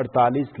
48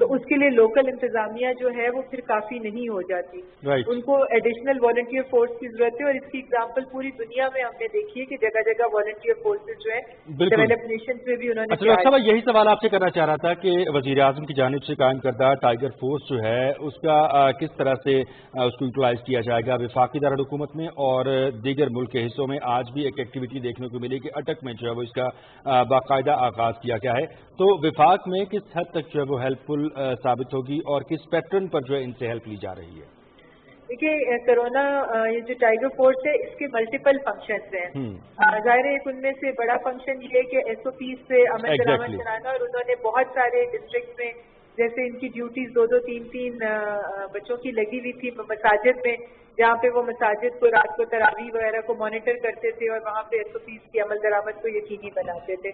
تو اس کے لیے لوکل انتظامیہ جو ہے وہ پھر کافی نہیں ہو جاتی. ان کو ایڈیشنل والنٹیئر فورس کی ضرورت ہے, اور اس کی اگزامپل پوری دنیا میں ہم نے دیکھی ہے کہ جگہ جگہ والنٹیئر فورسز جو ہے ڈیولپ نیشنز میں بھی انہوں نے. اچھا ڈاکٹر صاحب, یہی سوال آپ سے کرنا چاہ رہا تھا کہ وزیر اعظم کی جانب سے قائم کردہ ٹائیگر فورس جو ہے اس کا کس طرح سے اس کو یوٹیلائز کیا جائے گا وفاقی دارالحکومت میں اور دیگر ملک کے حصوں میں. آج بھی ایک ایکٹیویٹی دیکھنے کو ملی کہ اٹک میں جو ہے وہ اس کا باقاعدہ آغاز کیا گیا ہے. تو وفاق میں کس حد تک جو ہے وہ ہیلپ فل ثابت ہوگی اور کس پیٹرن پر جو ہے ان سے ہیلپ لی جا رہی ہے؟ دیکھیے, کرونا یہ جو ٹائیگر فورس ہے اس کے ملٹیپل فنکشنز ہیں. ظاہر ہے ان میں سے بڑا فنکشن یہ ہے کہ ایس او پیز پہ عمل درآمد چلانا, اور انہوں نے بہت سارے ڈسٹرکٹ میں جیسے ان کی ڈیوٹیز 2-3 بچوں کی لگی ہوئی تھی مساجد میں, جہاں پہ وہ مساجد کو رات کو تراویح وغیرہ کو مانیٹر کرتے تھے اور وہاں پہ ایس او پیز کی عمل درآمد کو یقینی بناتے تھے.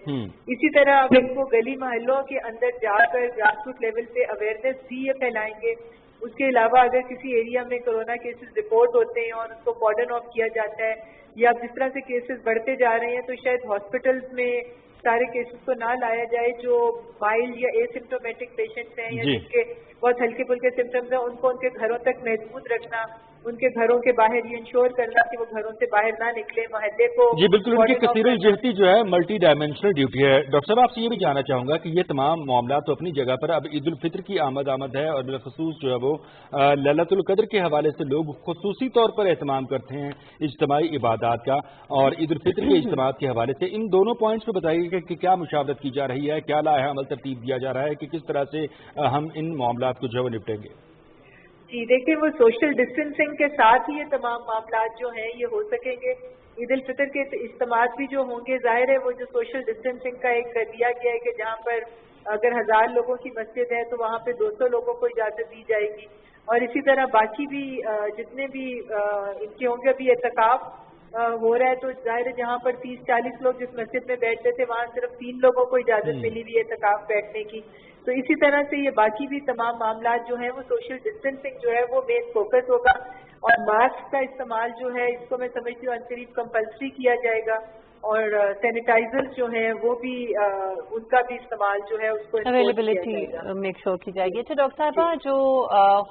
اسی طرح اب ان کو گلی محلوں کے اندر جا کر گراس روٹ لیول پہ اویئرنیس بھی یہ پھیلائیں گے. اس کے علاوہ اگر کسی ایریا میں کرونا کیسز رپورٹ ہوتے ہیں اور اس کو کارڈن آف کیا جاتا ہے, یا جس طرح سے کیسز بڑھتے جا رہے ہیں, تو شاید ہاسپٹلز میں سارے کیسز کو نہ لایا جائے جو مائلڈ یا اے سمٹومیٹک پیشنٹس ہیں یا جن کے بہت ہلکے پھلکے سمٹمز ہیں, ان کو ان کے گھروں تک محدود رکھنا, ان کے گھروں کے باہر یہ انشور کرنا کہ وہ گھروں سے باہر نہ نکلے, محلے کو. جی بالکل, ان کی کثیر الجہتی جو ہے ملٹی ڈائمینشنل ڈیوٹی ہے. ڈاکٹر صاحب, آپ سے یہ بھی جاننا چاہوں گا کہ یہ تمام معاملات تو اپنی جگہ پر, اب عید الفطر کی آمد ہے اور بالخصوص جو ہے وہ لیلۃ القدر کے حوالے سے لوگ خصوصی طور پر اہتمام کرتے ہیں اجتماعی عبادات کا, اور عید الفطر کے اجتماعات کے حوالے سے ان دونوں پوائنٹس پہ بتائیے کہ کیا مشاورت کی جا رہی ہے, کیا لائحہ عمل ترتیب دیا جا رہا ہے کہ کس طرح سے ہم ان معاملات کو جو ہے وہ نپٹیں گے؟ جی دیکھیں, وہ سوشل ڈسٹینسنگ کے ساتھ ہی یہ تمام معاملات جو ہیں یہ ہو سکیں گے. عید الفطر کے اجتماعات بھی جو ہوں گے, ظاہر ہے وہ جو سوشل ڈسٹینسنگ کا ایک دیا گیا ہے کہ جہاں پر اگر 1000 لوگوں کی مسجد ہے تو وہاں پہ 200 لوگوں کو اجازت دی جائے گی, اور اسی طرح باقی بھی جتنے بھی ان کے ہوں گے. ابھی اعتکاف ہو رہا ہے تو ظاہر ہے جہاں پر 30-40 لوگ جس مسجد میں بیٹھتے تھے وہاں صرف 3 لوگوں کو اجازت ملی ہوئی ہے اعتکاف بیٹھنے کی. تو اسی طرح سے یہ باقی بھی تمام معاملات جو ہیں وہ سوشل ڈسٹینسنگ جو ہے وہ مین فوکس ہوگا, اور ماسک کا استعمال جو ہے اس کو میں سمجھتی ہوں عنقریب کمپلسری کیا جائے گا, اور سینیٹائزر جو ہیں وہ بھی ان کا بھی استعمال جو ہے اس کو اویلیبلٹی میک شور کی جائے گی. اچھا ڈاکٹر صاحبہ, جو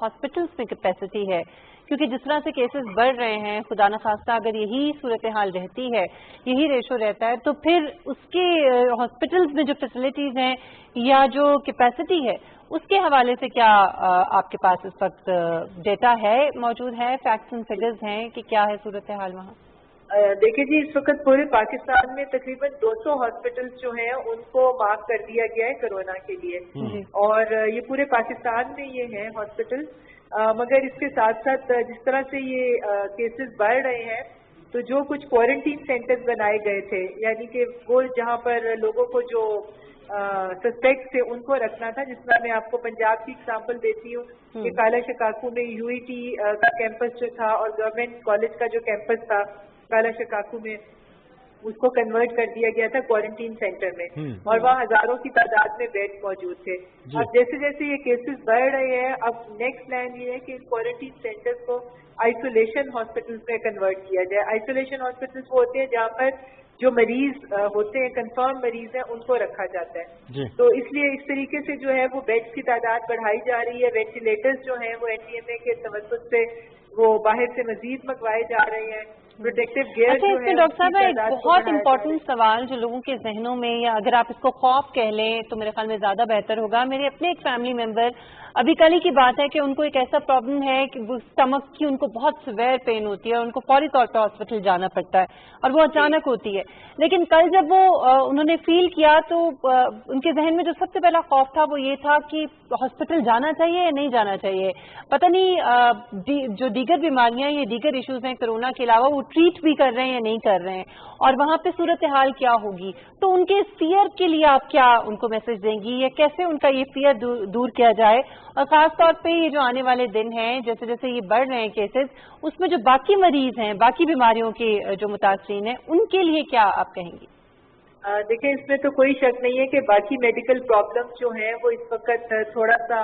ہاسپٹلس میں کیپیسٹی ہے, کیونکہ جس طرح سے کیسز بڑھ رہے ہیں, خدا نخواستہ اگر یہی صورتحال رہتی ہے, یہی ریشو رہتا ہے, تو پھر اس کے ہاسپٹلس میں جو فیسلٹیز ہیں یا جو کیپیسٹی ہے اس کے حوالے سے کیا آپ کے پاس اس وقت ڈیٹا ہے, موجود ہے, فیکٹس اینڈ فگرز ہیں کہ کیا ہے صورتحال وہاں؟ دیکھیے جی, اس وقت پورے پاکستان میں تقریباً 200 ہاسپٹلس جو ہیں ان کو مارک کر دیا گیا ہے کرونا کے لیے, اور یہ پورے پاکستان میں یہ ہیں ہاسپٹلس. مگر اس کے ساتھ ساتھ جس طرح سے یہ کیسز بڑھ رہے ہیں تو جو کچھ کوارنٹین سینٹرز بنائے گئے تھے, یعنی کہ وہ جہاں پر لوگوں کو جو سسپیکٹ تھے ان کو رکھنا تھا, جس میں میں آپ کو پنجاب کی اگزامپل دیتی ہوں کہ کالا شکاکو میں یو ای ٹی کا کیمپس جو تھا اور گورنمنٹ کالج کا جو کیمپس تھا کالا شکاکو میں, اس کو کنورٹ کر دیا گیا تھا کوارنٹین سینٹر میں, اور وہاں ہزاروں کی تعداد میں بیڈ موجود تھے. اب جیسے جیسے یہ کیسز بڑھ رہے ہیں, اب نیکسٹ پلان یہ ہے کہ ان کوارنٹین سینٹرز کو آئسولیشن ہاسپٹلس میں کنورٹ کیا جائے. آئسولیشن ہاسپٹلس وہ ہوتے ہیں جہاں پر جو مریض ہوتے ہیں, کنفرم مریض ہیں, ان کو رکھا جاتا ہے. تو اس لیے اس طریقے سے جو ہے وہ بیڈس کی تعداد بڑھائی جا رہی ہے. وینٹیلیٹرز جو ہیں وہ این ڈی ایم اے کے توسط سے وہ باہر سے مزید منگوائے جا رہے ہیں. پروٹیکٹیو گیئر اچھا, اس میں ڈاکٹر صاحب ایک بہت امپورٹنٹ سوال جو لوگوں کے ذہنوں میں, یا اگر آپ اس کو خوف کہہ لیں تو میرے خیال میں زیادہ بہتر ہوگا. میرے اپنے ایک فیملی ممبر, ابھی کل ہی کی بات ہے کہ ان کو ایک ایسا پرابلم ہے کہ اسٹمک کی ان کو بہت سیویئر پین ہوتی ہے, ان کو فوری طور پہ ہاسپٹل جانا پڑتا ہے, اور وہ اچانک ہوتی ہے. لیکن کل جب وہ انہوں نے فیل کیا تو ان کے ذہن میں جو سب سے پہلا خوف تھا وہ یہ تھا کہ ہاسپٹل جانا چاہیے یا نہیں جانا چاہیے. پتہ نہیں جو دیگر بیماریاں یا دیگر ایشوز ہیں کرونا کے علاوہ وہ ٹریٹ بھی کر رہے ہیں یا نہیں کر رہے ہیں, اور وہاں پہ صورتحال کیا ہوگی. تو ان کے فیئر کے لیے آپ کیا ان کو میسج دیں گی, یا کیسے ان کا یہ فیئر دور کیا جائے, اور خاص طور پہ یہ جو آنے والے دن ہیں جیسے جیسے یہ بڑھ رہے ہیں کیسز, اس میں جو باقی مریض ہیں, باقی بیماریوں کے جو متاثرین ہیں, ان کے لیے کیا آپ کہیں گی؟ دیکھیں, اس میں تو کوئی شک نہیں ہے کہ باقی میڈیکل پرابلمس جو ہیں وہ اس وقت تھوڑا سا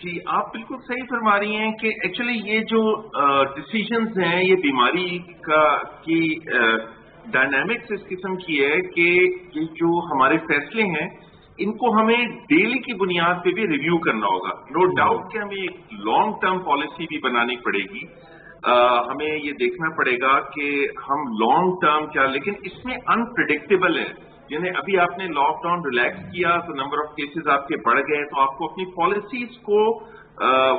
جی آپ بالکل صحیح فرما رہی ہیں کہ ایکچولی یہ جو ڈسیزنز ہیں یہ بیماری کی ڈائنامکس اس قسم کی ہے کہ یہ جو ہمارے فیصلے ہیں ان کو ہمیں ڈیلی کی بنیاد پہ بھی ریویو کرنا ہوگا. نو ڈاؤٹ کہ ہمیں ایک لانگ ٹرم پالیسی بھی بنانی پڑے گی. ہمیں یہ دیکھنا پڑے گا کہ ہم لانگ ٹرم کیا، لیکن اس میں انپریڈکٹیبل ہے. یعنی ابھی آپ نے لاک ڈاؤن ریلیکس کیا تو نمبر آف کیسز آپ کے بڑھ گئے، تو آپ کو اپنی پالیسیز کو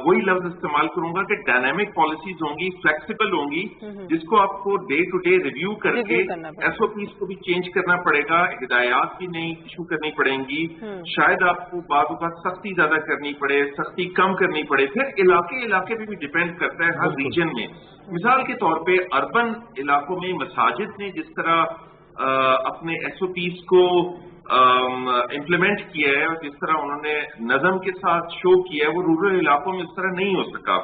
وہی لفظ استعمال کروں گا کہ ڈائنامک پالیسیز ہوں گی، فلیکسیبل ہوں گی، جس کو آپ کو ڈے ٹو ڈے ریویو کر کے ایس او پیز کو بھی چینج کرنا پڑے گا، ہدایات بھی نئی ایشو کرنی پڑیں گی. شاید آپ کو بعض اوقات سختی زیادہ کرنی پڑے، سختی کم کرنی پڑے. پھر علاقے پہ بھی ڈیپینڈ کرتا ہے ہر ریجن میں. مثال کے طور پہ اربن علاقوں میں مساجد نے جس طرح اپنے ایس او پیز کو امپلیمنٹ کیا ہے اور جس طرح انہوں نے نظم کے ساتھ شو کیا ہے، وہ رورل علاقوں میں اس طرح نہیں ہو سکا.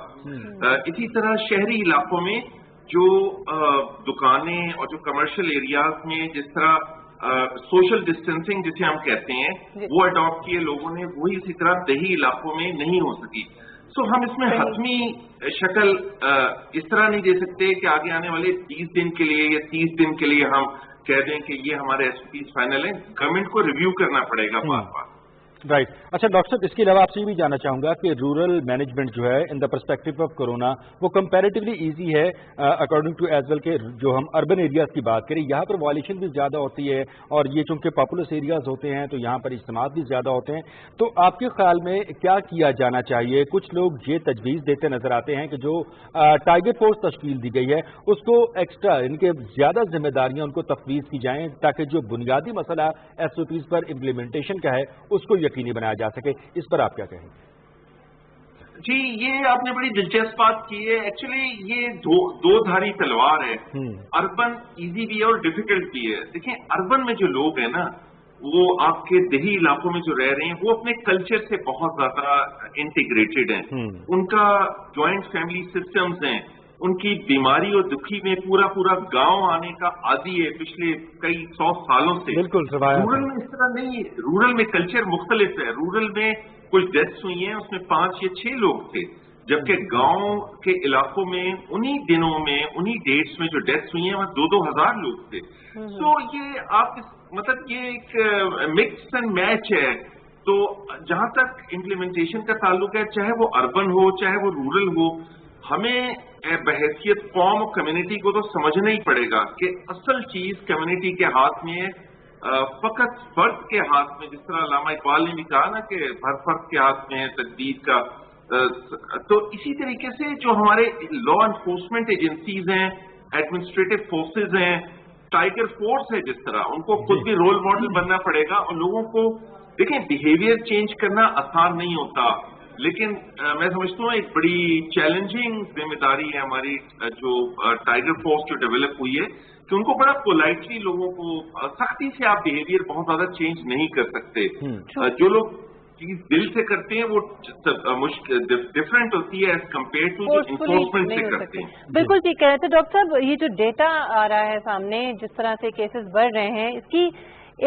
اسی طرح شہری علاقوں میں جو دکانیں اور جو کمرشل ایریاز میں جس طرح سوشل ڈسٹینسنگ جسے ہم کہتے ہیں وہ اڈاپٹ کیے لوگوں نے، وہی اسی طرح دیہی علاقوں میں نہیں ہو سکی. سو ہم اس میں حتمی شکل اس طرح نہیں دے سکتے کہ آگے آنے والے 20 دن کے لیے یا 30 دن کے لیے ہم کہہ دیں کہ یہ ہمارے ایس پی فائنل ہیں. گورنمنٹ کو ریویو کرنا پڑے گا بار بار. رائٹ. اچھا ڈاکٹر صاحب، اس کے علاوہ آپ سے یہ بھی جاننا چاہوں گا کہ رورل مینجمنٹ جو ہے ان دا پرسپیکٹو آف کورونا وہ کمپیریٹیولی ایزی ہے اکارڈنگ ٹو ایز ویل کہ جو ہم اربن ایریاز کی بات کریں یہاں پر وائلیشن بھی زیادہ ہوتی ہے اور یہ چونکہ پاپولس ایریاز ہوتے ہیں تو یہاں پر اجتماعات بھی زیادہ ہوتے ہیں. تو آپ کے خیال میں کیا کیا جانا چاہیے؟ کچھ لوگ یہ تجویز دیتے نظر آتے ہیں کہ جو ٹائیگر فورس تشکیل دی گئی ہے اس کو ایکسٹرا ان کے زیادہ ذمہ داریاں ان کو تفویض کی جائیں تاکہ جو بنیادی مسئلہ ایس او پیز پر امپلیمنٹیشن کا ہے اس کو یقینی بنایا جا سکے. اس پر آپ کیا کہیں گے؟ جی یہ آپ نے بڑی دلچسپ بات کی ہے. ایکچولی یہ دو دھاری تلوار ہے. اربن ایزی بھی ہے اور ڈیفیکلٹ بھی ہے. دیکھیں اربن میں جو لوگ ہیں نا وہ آپ کے دیہی علاقوں میں جو رہ رہے ہیں وہ اپنے کلچر سے بہت زیادہ انٹیگریٹڈ ہیں. ان کا جوائنٹ فیملی سسٹمز ہیں. ان کی بیماری اور دکھی میں پورا گاؤں آنے کا عادی ہے پچھلے کئی 100 سالوں سے. بالکل. رورل میں اس طرح نہیں ہے. رورل میں کلچر مختلف ہے. رورل میں کچھ ڈیتھس ہوئی ہیں اس میں 5 یا 6 لوگ تھے، جبکہ گاؤں کے علاقوں میں انہی دنوں میں انہی ڈیٹس میں جو ڈیتھس ہوئی ہیں وہ 2-2 ہزار لوگ تھے. سو یہ آپ مطلب یہ ایک مکس اینڈ میچ ہے. تو جہاں تک امپلیمنٹیشن کا تعلق ہے چاہے وہ اربن ہو چاہے وہ رورل ہو، ہمیں بحیثیت قوم اور کمیونٹی کو تو سمجھنا ہی پڑے گا کہ اصل چیز کمیونٹی کے ہاتھ میں ہے، فقط فرد کے ہاتھ میں. جس طرح علامہ اقبال نے بھی کہا نا کہ ہر فرد کے ہاتھ میں ہے تقدیر کا. تو اسی طریقے سے جو ہمارے لا انفورسمنٹ ایجنسیز ہیں، ایڈمنسٹریٹو فورسز ہیں، ٹائیگر فورس ہے، جس طرح ان کو خود بھی رول ماڈل بننا پڑے گا. اور لوگوں کو دیکھیں بیہیویئر چینج کرنا آسان نہیں ہوتا، لیکن میں سمجھتا ہوں ایک بڑی چیلنجنگ ذمہ داری ہے ہماری جو ٹائیگر فورس جو ڈیولپ ہوئی ہے کہ ان کو بڑا پولائٹلی لوگوں کو سختی سے آپ بیہیویئر بہت زیادہ چینج نہیں کر سکتے. جو لوگ چیز دل سے کرتے ہیں وہ ڈفرینٹ ہوتی ہے ایز کمپیئر ٹو جو انفورسمنٹ سے کرتے ہیں. بالکل ٹھیک کہہ رہے تھے ڈاکٹر صاحب. یہ جو ڈیٹا آ رہا ہے سامنے جس طرح سے کیسز بڑھ رہے ہیں، اس کی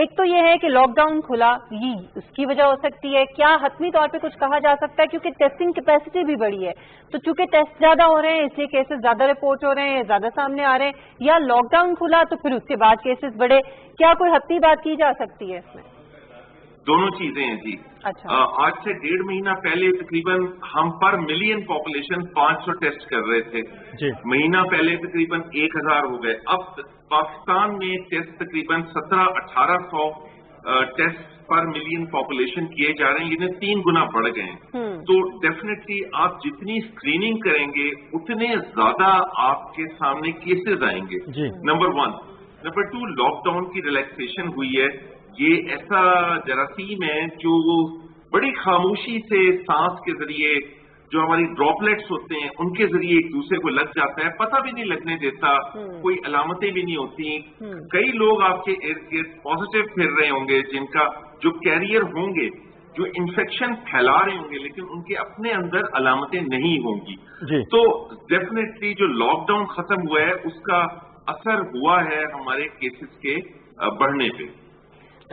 ایک تو یہ ہے کہ لاک ڈاؤن کھلا، یہ اس کی وجہ ہو سکتی ہے. کیا حتمی طور پہ کچھ کہا جا سکتا ہے کیونکہ ٹیسٹنگ کیپیسٹی بھی بڑی ہے تو چونکہ ٹیسٹ زیادہ ہو رہے ہیں اس لیے کیسز زیادہ رپورٹ ہو رہے ہیں، زیادہ سامنے آ رہے ہیں، یا لاک ڈاؤن کھلا تو پھر اس کے بعد کیسز بڑھے؟ کیا کوئی حتمی بات کی جا سکتی ہے اس میں؟ دونوں چیزیں ہیں جی. اچھا. آج سے 1.5 مہینہ پہلے تقریباً ہم پر ملین پاپولیشن 500 ٹیسٹ کر رہے تھے. مہینہ پہلے تقریباً 1000 ہو گئے. اب پاکستان میں ٹیسٹ تقریباً 1700-1800 ٹیسٹ پر ملین پاپولیشن کیے جا رہے ہیں، یعنی 3 گنا بڑھ گئے ہیں. تو ڈیفینیٹلی آپ جتنی اسکریننگ کریں گے اتنے زیادہ آپ کے سامنے کیسز آئیں گے. نمبر 1. نمبر 2، لاک ڈاؤن کی ریلیکسیشن ہوئی ہے. یہ ایسا جراثیم ہے جو بڑی خاموشی سے سانس کے ذریعے جو ہماری ڈراپلیٹس ہوتے ہیں ان کے ذریعے ایک دوسرے کو لگ جاتا ہے، پتہ بھی نہیں لگنے دیتا، کوئی علامتیں بھی نہیں ہوتی. کئی لوگ آپ کے ارد گرد پازیٹیو پھر رہے ہوں گے جن کا جو کیریئر ہوں گے، جو انفیکشن پھیلا رہے ہوں گے، لیکن ان کے اپنے اندر علامتیں نہیں ہوں گی. تو ڈیفینیٹلی جو لاک ڈاؤن ختم ہوا ہے اس کا اثر ہوا ہے ہمارے کیسز کے بڑھنے پہ.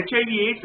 HIV/AIDS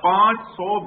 $500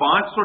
500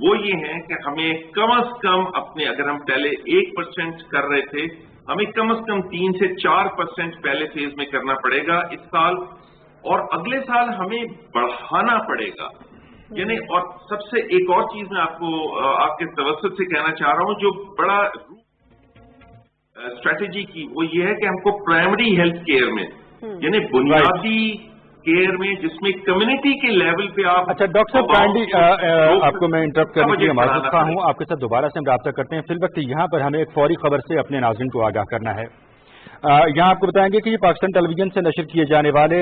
وہ یہ ہیں کہ ہمیں کم از کم اپنے، اگر ہم پہلے 1% کر رہے تھے، ہمیں کم از کم 3 سے 4% پہلے فیز میں کرنا پڑے گا اس سال، اور اگلے سال ہمیں بڑھانا پڑے گا. یعنی اور سب سے ایک اور چیز میں آپ کو آپ کے توسط سے کہنا چاہ رہا ہوں، جو بڑا اسٹریٹجی کی، وہ یہ ہے کہ ہم کو پرائمری ہیلتھ کیئر میں، یعنی بنیادی کیئر میں، جس میں کمیونٹی کے لیول پہ آپ. اچھا ڈاکٹر صاحب کائنڈلی آپ کو میں انٹرپٹ کرنے کی معذرت خواہ ہوں، آپ کے ساتھ دوبارہ سے ہم رابطہ کرتے ہیں. فی الوقت یہاں پر ہمیں ایک فوری خبر سے اپنے ناظرین کو آگاہ کرنا ہے. یہاں آپ کو بتائیں گے کہ یہ پاکستان ٹیلی ویژن سے نشر کیے جانے والے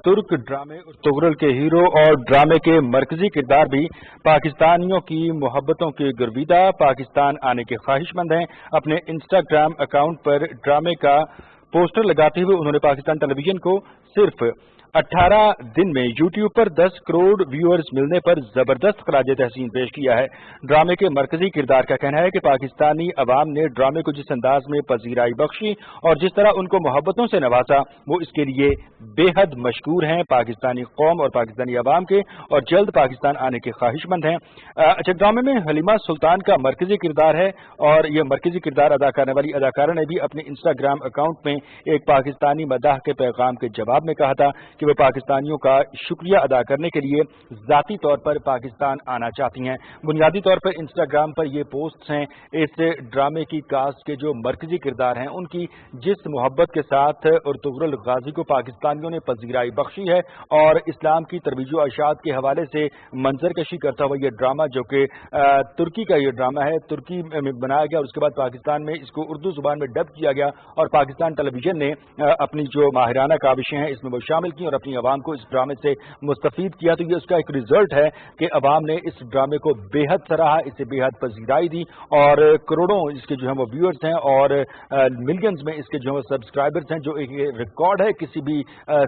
ترک ڈرامے ارطغرل کے ہیرو اور ڈرامے کے مرکزی کردار بھی پاکستانیوں کی محبتوں کے گرویدہ پاکستان آنے کے خواہش مند ہیں. اپنے انسٹاگرام اکاؤنٹ پر ڈرامے کا پوسٹر لگاتے ہوئے انہوں نے پاکستان ٹیلی ویژن کو صرف 18 دن میں یوٹیوب پر 10 کروڑ ویورز ملنے پر زبردست خراج تحسین پیش کیا ہے. ڈرامے کے مرکزی کردار کا کہنا ہے کہ پاکستانی عوام نے ڈرامے کو جس انداز میں پذیرائی بخشی اور جس طرح ان کو محبتوں سے نوازا، وہ اس کے لیے بے حد مشکور ہیں. پاکستانی قوم اور پاکستانی عوام کے اور جلد پاکستان آنے کے خواہش مند ہیں. اچھا، ڈرامے میں حلیمہ سلطان کا مرکزی کردار ہے اور یہ مرکزی کردار ادا کرنے والی اداکارہ نے بھی اپنے انسٹاگرام اکاؤنٹ میں ایک پاکستانی مداح کے پیغام کے جواب میں کہا تھا کہ وہ پاکستانیوں کا شکریہ ادا کرنے کے لیے ذاتی طور پر پاکستان آنا چاہتی ہیں. بنیادی طور پر انسٹاگرام پر یہ پوسٹس ہیں اس ڈرامے کی کاسٹ کے جو مرکزی کردار ہیں ان کی جس محبت کے ساتھ ارطغرل غازی کو پاکستانیوں نے پذیرائی بخشی ہے اور اسلام کی ترویج و ارشاد کے حوالے سے منظر کشی کرتا ہوا یہ ڈرامہ، جو کہ ترکی کا یہ ڈرامہ ہے، ترکی میں بنایا گیا اور اس کے بعد پاکستان میں اس کو اردو زبان میں ڈب کیا گیا اور پاکستان ٹیلی ویژن نے اپنی جو ماہرانہ کاوشیں ہیں اس میں وہ شامل کی اور اپنی عوام کو اس ڈرامے سے مستفید کیا. تو یہ اس کا ایک ریزلٹ ہے کہ عوام نے اس ڈرامے کو بے حد سراہا، اسے بے حد پذیرائی دی اور کروڑوں اس کے جو ہیں وہ ویورز ہیں اور ملینز میں اس کے جو ہے سبسکرائبرز ہیں، جو ایک ریکارڈ ہے کسی بھی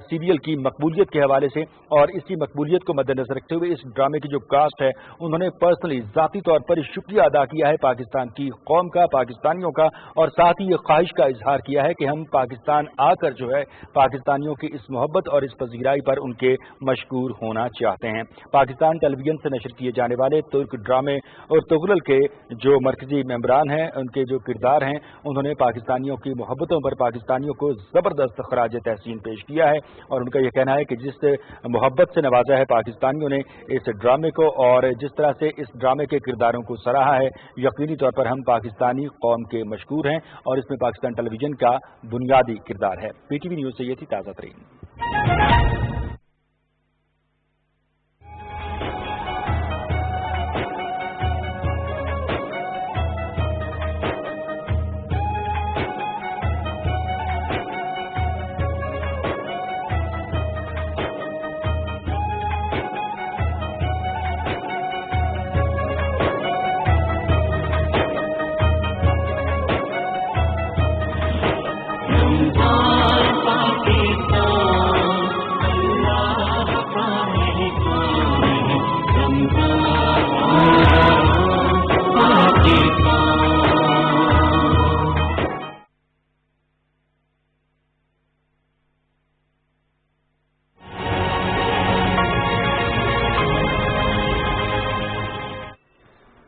سیریل کی مقبولیت کے حوالے سے. اور اسی مقبولیت کو مد نظر رکھتے ہوئے اس ڈرامے کی جو کاسٹ ہے انہوں نے پرسنلی ذاتی طور پر شکریہ ادا کیا ہے پاکستان کی قوم کا، پاکستانیوں کا، اور ساتھ ہی یہ خواہش کا اظہار کیا ہے کہ ہم پاکستان آ کر جو ہے پاکستانیوں کی اس محبت اور اس پذیرائی پر ان کے مشکور ہونا چاہتے ہیں. پاکستان ٹیلی ویژن سے نشر کیے جانے والے ترک ڈرامے ارطغرل کے جو مرکزی ممبران ہیں، ان کے جو کردار ہیں، انہوں نے پاکستانیوں کی محبتوں پر پاکستانیوں کو زبردست خراج تحسین پیش کیا ہے اور ان کا یہ کہنا ہے کہ جس محبت سے نوازا ہے پاکستانیوں نے اس ڈرامے کو اور جس طرح سے اس ڈرامے کے کرداروں کو سراہا ہے، یقینی طور پر ہم پاکستانی قوم کے مشکور ہیں اور اس میں پاکستان ٹیلی ویژن کا بنیادی کردار ہے. پی ٹی وی نیوز سے یہ تھی تازہ ترین.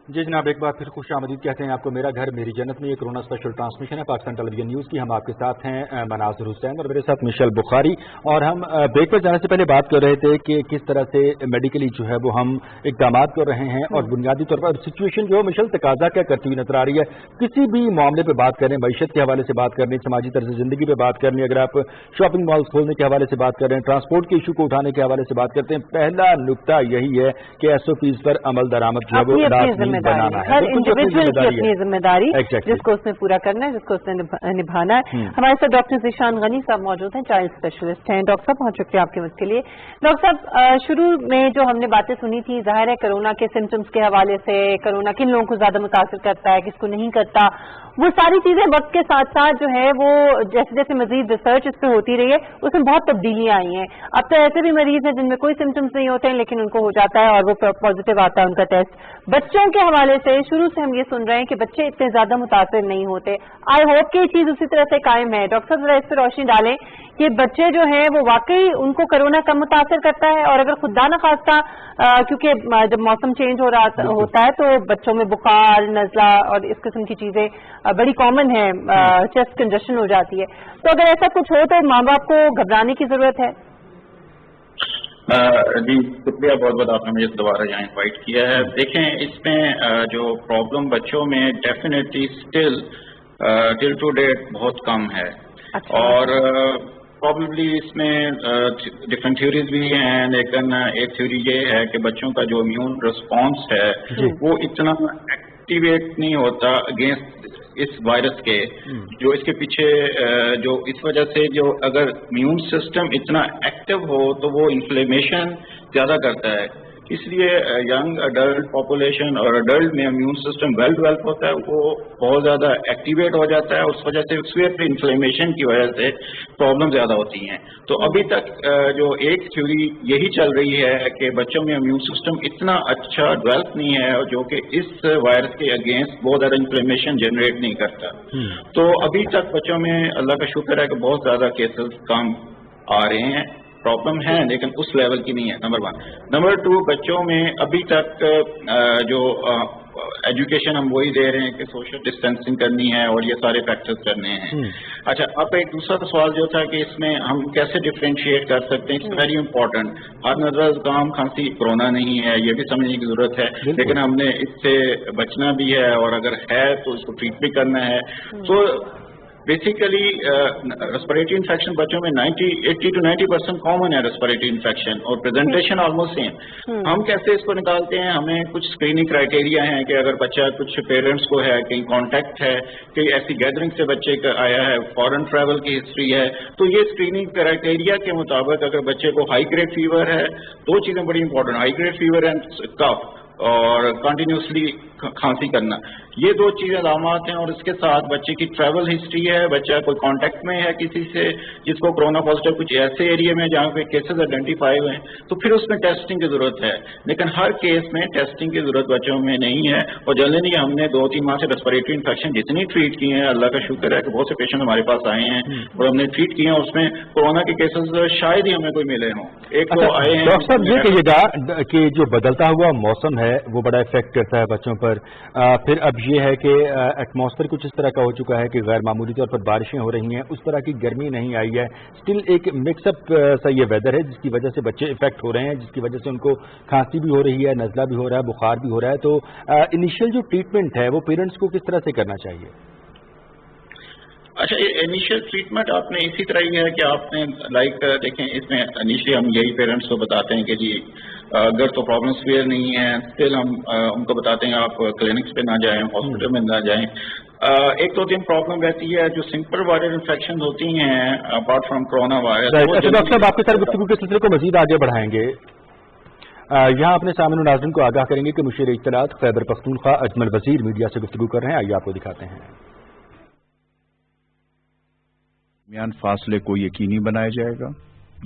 جی جناب، ایک بار پھر خوش آمدید کہتے ہیں آپ کو. میرا گھر میری جنت میں یہ کورونا اسپیشل ٹرانسمیشن ہے پاکستان ٹیلی ویژن نیوز کی. ہم آپ کے ساتھ ہیں مناظر حسین اور میرے ساتھ مشل بخاری، اور ہم بریک پر جانے سے پہلے بات کر رہے تھے کہ کس طرح سے میڈیکلی جو ہے وہ ہم اقدامات کر رہے ہیں اور بنیادی طور پر سچویشن جو ہے مشل تقاضا کیا کرتی ہوئی نظر آ رہی ہے. کسی بھی معاملے پہ بات کریں، معیشت کے حوالے سے بات کریں، سماجی طرز زندگی پہ بات کریں، اگر آپ شاپنگ مالز کھولنے کے حوالے سے بات کر رہے ہیں، ٹرانسپورٹ کے ایشو کو اٹھانے کے حوالے سے بات کرتے ہیں، پہلا نقطہ یہی ہے کہ ایس او پیز پر عمل درآمد جو ہے وہ لازمی بنانا ہے. انڈیویجول کی اپنی ذمہ داری جس کو اس نے پورا کرنا ہے، جس کو اس نے نبھانا ہے. ہمارے ساتھ ڈاکٹر ذیشان غنی صاحب موجود ہیں، چائلڈ اسپیشلسٹ ہیں. ڈاکٹر صاحب بہت شکریہ آپ کے وقت کے لیے. ڈاکٹر صاحب، شروع میں جو ہم نے باتیں سنی تھی، ظاہر ہے کرونا کے سمٹمس کے حوالے سے کرونا کن لوگوں کو زیادہ متاثر کرتا ہے، کس کو نہیں کرتا، وہ ساری چیزیں وقت کے ساتھ ساتھ جو ہے وہ جیسے جیسے مزید ریسرچ اس پہ ہوتی رہی ہے اس میں بہت تبدیلیاں آئی ہیں. اب تو ایسے بھی مریض ہیں جن میں کوئی سمٹمس نہیں ہوتے ہیں لیکن ان کو ہو جاتا ہے اور وہ پازیٹیو آتا ہے ان کا ٹیسٹ. بچوں کے حوالے سے شروع سے ہم یہ سن رہے ہیں کہ بچے اتنے زیادہ متاثر نہیں ہوتے. آئی ہوپ کہ یہ چیز اسی طرح سے قائم ہے. ڈاکٹر صاحب ذرا اس پہ روشنی ڈالیں کہ بچے جو ہیں وہ واقعی ان کو کرونا کم متاثر کرتا ہے, اور اگر خدا نخواستہ کیونکہ جب موسم چینج ہوتا ہے تو بچوں میں بخار, نزلہ اور اس قسم کی چیزیں بڑی کامن ہے, چیسٹ کنجشن ہو جاتی ہے, تو اگر ایسا کچھ ہو تو ماں باپ کو گھبرانے کی ضرورت ہے؟ جی شکریہ بہت بہت, آپ نے مجھے دوبارہ یہاں انوائٹ کیا ہے. دیکھیں اس میں جو پرابلم بچوں میں definitely still till to date بہت کم ہے, اور پرابیبلی اس میں ڈفرینٹ تھیوریز بھی ہیں, لیکن ایک تھیوری یہ ہے کہ بچوں کا جو امیون رسپانس ہے وہ اتنا ایکٹیویٹ نہیں ہوتا اگینسٹ اس وائرس کے, جو اس کے پیچھے جو اس وجہ سے جو اگر امیون سسٹم اتنا ایکٹیو ہو تو وہ انفلیمیشن زیادہ کرتا ہے. اس لیے ینگ اڈلٹ پاپولیشن اور اڈلٹ میں امیون سسٹم ویل ڈیولپ ہوتا ہے, وہ بہت زیادہ ایکٹیویٹ ہو جاتا ہے, اس وجہ سے سویئر انفلیمیشن کی وجہ سے پرابلم زیادہ ہوتی ہیں. تو ابھی تک جو ایک تھیوری یہی چل رہی ہے کہ بچوں میں امیون سسٹم اتنا اچھا ڈیولپ نہیں ہے جو کہ اس وائرس کے اگینسٹ بہت زیادہ انفلیمیشن جنریٹ نہیں کرتا. تو ابھی تک بچوں میں اللہ کا شکر ہے کہ بہت زیادہ کیسز کم آ رہے ہیں. پرابلم ہے لیکن اس لیول کی نہیں ہے, نمبر 1. نمبر 2, بچوں میں ابھی تک جو ایجوکیشن ہم وہی دے رہے ہیں کہ سوشل ڈسٹینسنگ کرنی ہے اور یہ سارے فیکٹرز کرنے ہیں. اچھا, اب ایک دوسرا سوال جو تھا کہ اس میں ہم کیسے ڈفرینشیٹ کر سکتے ہیں, اٹس ویری امپورٹنٹ. ہر نظر زکام کھانسی کورونا نہیں ہے, یہ بھی سمجھنے کی ضرورت ہے, لیکن ہم نے اس سے بچنا بھی ہے, اور اگر ہے تو اس کو ٹریٹ بھی کرنا ہے. تو بیسیکلی ریسپریٹری انفیکشن بچوں میں 80 to 90% کامن ہے ریسپریٹری انفیکشن, اور پریزنٹیشن آلموسٹ سیم. ہم کیسے اس کو نکالتے ہیں, ہمیں کچھ اسکریننگ کرائٹیریا ہیں کہ اگر بچہ کچھ پیرنٹس کو ہے, کہیں کانٹیکٹ ہے, کہیں ایسی گیدرنگ سے بچے کا آیا ہے, فورن ٹریول کی ہسٹری ہے, تو یہ اسکریننگ کرائٹیریا کے مطابق اگر بچے کو ہائی گریڈ فیور ہے, 2 چیزیں بڑی important, high grade fever and cough اور کنٹینیوسلی کھانسی کرنا, یہ 2 چیزیں علامات ہیں. اور اس کے ساتھ بچے کی ٹریول ہسٹری ہے, بچہ کوئی کانٹیکٹ میں ہے کسی سے جس کو کرونا پازیٹیو, کچھ ایسے ایریا میں جہاں پہ کیسز آئیڈینٹیفائی ہوئے ہیں, تو پھر اس میں ٹیسٹنگ کی ضرورت ہے. لیکن ہر کیس میں ٹیسٹنگ کی ضرورت بچوں میں نہیں ہے. اور جنرلی ہم نے 2-3 ماہ سے ریسپریٹری انفیکشن جتنی ٹریٹ کی ہیں, اللہ کا شکر ہے کہ بہت سے پیشنٹ ہمارے پاس آئے ہیں اور ہم نے ٹریٹ کیے ہیں, اس میں کورونا کے کیسز شاید ہی ہمیں کوئی ملے ہوں. ایک تو آئے ہیں. ڈاکٹر صاحب یہ کہیے گا کہ جو بدلتا ہوا موسم ہے وہ بڑا افیکٹ کرتا ہے بچوں پر, پھر اب یہ ہے کہ ایٹماسفیئر کچھ اس طرح کا ہو چکا ہے کہ غیر معمولی طور پر بارشیں ہو رہی ہیں, اس طرح کی گرمی نہیں آئی ہے, اسٹل ایک مکس اپ سا یہ ویدر ہے جس کی وجہ سے بچے افیکٹ ہو رہے ہیں, جس کی وجہ سے ان کو کھانسی بھی ہو رہی ہے, نزلہ بھی ہو رہا ہے, بخار بھی ہو رہا ہے. تو انیشیل جو ٹریٹمنٹ ہے وہ پیرنٹس کو کس طرح سے کرنا چاہیے؟ اچھا, انیشیل ٹریٹمنٹ آپ نے اسی طرح ہی ہے کہ آپ نے دیکھیں اس میں انیشیل ہم یہی پیرنٹس کو بتاتے ہیں کہ جی اگر تو پرابلم سویئر نہیں ہے اسٹل ہم ان کو بتاتے ہیں آپ کلینکس پہ نہ جائیں, ہاسپٹل میں نہ جائیں. 1-2 پرابلم رہتی ہے جو سمپل وائرل انفیکشن ہوتی ہیں اپارٹ فرام کرونا وائرس. اچھا ڈاکٹر صاحب, آپ کے ساتھ گفتگو کے سلسلے کو مزید آگے بڑھائیں گے. یہاں اپنے سامعین و ناظرین کو آگاہ کریں گے کہ مشیر اطلاعات خیبر پختونخوا اجمل وزیر میڈیا سے گفتگو کر رہے ہیں. آئیے آپ کو دکھاتے ہیں. درمیان فاصلے کو یقینی بنایا جائے گا.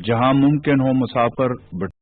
جہاں ممکن ہو مسافر